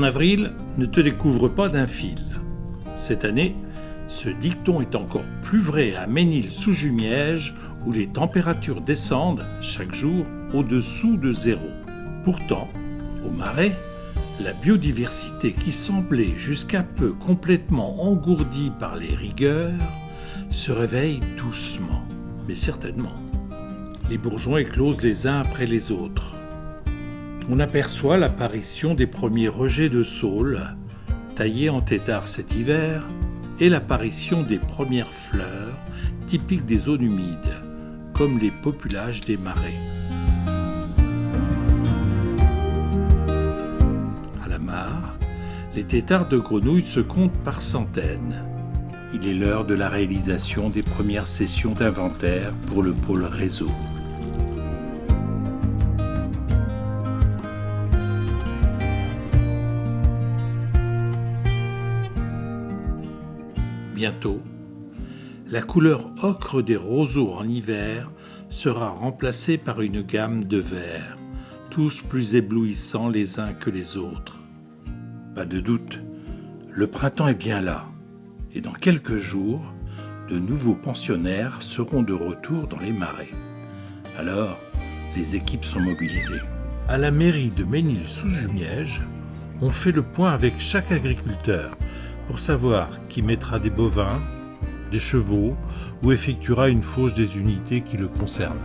avril ne te découvre pas d'un fil. Cette année, ce dicton est encore plus vrai à Ménil-sous-Jumièges où les températures descendent chaque jour au-dessous de zéro. Pourtant, au Marais, la biodiversité qui semblait jusqu'à peu complètement engourdie par les rigueurs se réveille doucement, mais certainement. Les bourgeons éclosent les uns après les autres. On aperçoit l'apparition des premiers rejets de saules, taillés en tétard cet hiver, et l'apparition des premières fleurs, typiques des zones humides, comme les populages des marais. À la mare, les têtards de grenouilles se comptent par centaines. Il est l'heure de la réalisation des premières sessions d'inventaire pour le pôle réseau. Bientôt, la couleur ocre des roseaux en hiver sera remplacée par une gamme de verts, tous plus éblouissants les uns que les autres. Pas de doute, le printemps est bien là, et dans quelques jours, de nouveaux pensionnaires seront de retour dans les marais. Alors, les équipes sont mobilisées. À la mairie de Ménil-sous-Jumièges, on fait le point avec chaque agriculteur pour savoir qui mettra des bovins, des chevaux ou effectuera une fauche des unités qui le concernent.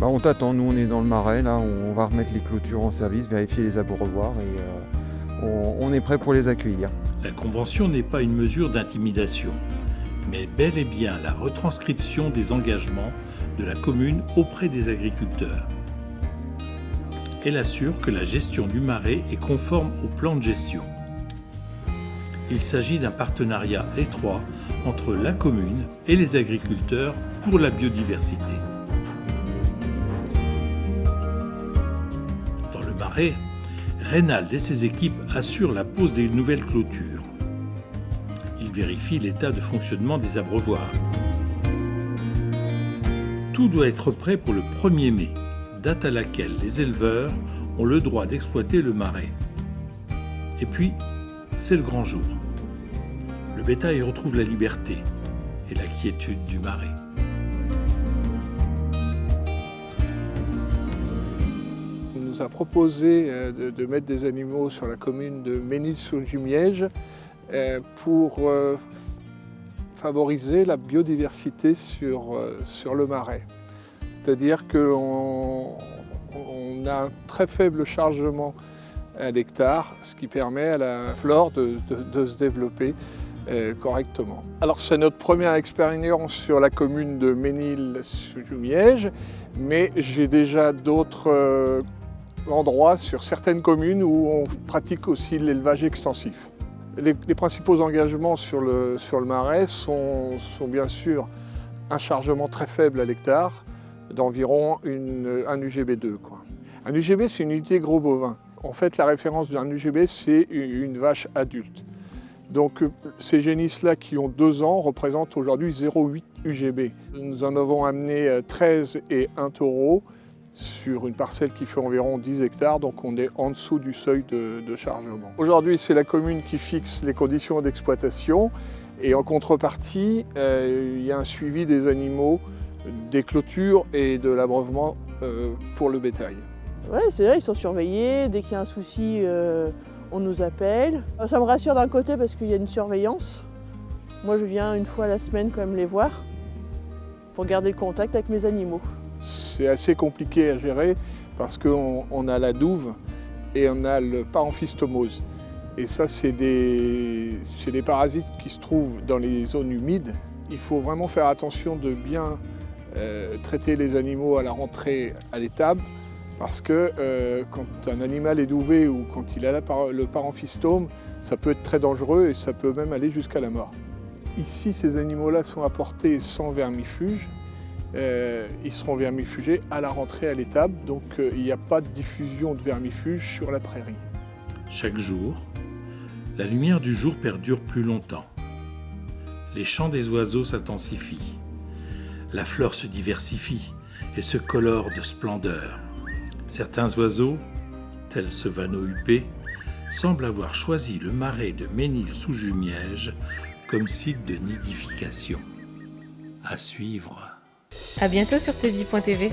On t'attend, nous on est dans le marais, là on va remettre les clôtures en service, vérifier les abreuvoirs et on est prêt pour les accueillir. La convention n'est pas une mesure d'intimidation, mais bel et bien la retranscription des engagements de la commune auprès des agriculteurs. Elle assure que la gestion du marais est conforme au plan de gestion. Il s'agit d'un partenariat étroit entre la commune et les agriculteurs pour la biodiversité. Dans le marais, Reynald et ses équipes assurent la pose des nouvelles clôtures. Ils vérifient l'état de fonctionnement des abreuvoirs. Tout doit être prêt pour le 1er mai. Date à laquelle les éleveurs ont le droit d'exploiter le marais. Et puis, c'est le grand jour. Le bétail retrouve la liberté et la quiétude du marais. On nous a proposé de mettre des animaux sur la commune de Ménil-sous-Jumièges pour favoriser la biodiversité sur le marais. C'est-à-dire qu'on a un très faible chargement à l'hectare, ce qui permet à la flore de se développer correctement. Alors c'est notre première expérience sur la commune de Ménil-sous-Jumièges, mais j'ai déjà d'autres endroits sur certaines communes où on pratique aussi l'élevage extensif. Les principaux engagements sur le marais sont bien sûr un chargement très faible à l'hectare, d'environ un UGB2. Un UGB, c'est une unité gros bovin. En fait, la référence d'un UGB, c'est une vache adulte. Donc, ces génisses-là qui ont 2 ans représentent aujourd'hui 0,8 UGB. Nous en avons amené 13 et 1 taureau sur une parcelle qui fait environ 10 hectares, donc on est en dessous du seuil de chargement. Aujourd'hui, c'est la commune qui fixe les conditions d'exploitation et en contrepartie, il y a un suivi des animaux, des clôtures et de l'abreuvement pour le bétail. Oui, c'est vrai, ils sont surveillés. Dès qu'il y a un souci, on nous appelle. Ça me rassure d'un côté parce qu'il y a une surveillance. Moi, je viens une fois à la semaine quand même les voir pour garder le contact avec mes animaux. C'est assez compliqué à gérer parce qu'on a la douve et on a le paramphistomose. Et ça, c'est des parasites qui se trouvent dans les zones humides. Il faut vraiment faire attention de bien traiter les animaux à la rentrée à l'étable parce que quand un animal est douvé ou quand il a le paramphistome, ça peut être très dangereux et ça peut même aller jusqu'à la mort. Ici, ces animaux-là sont apportés sans vermifuge. Ils seront vermifugés à la rentrée à l'étable, donc il n'y a pas de diffusion de vermifuge sur la prairie. Chaque jour, la lumière du jour perdure plus longtemps. Les chants des oiseaux s'intensifient. La flore se diversifie et se colore de splendeur. Certains oiseaux Martel Sevano-Huppé semble avoir choisi le marais de Ménil-sous-Jumièges comme site de nidification. À suivre. À bientôt sur tvie.tv.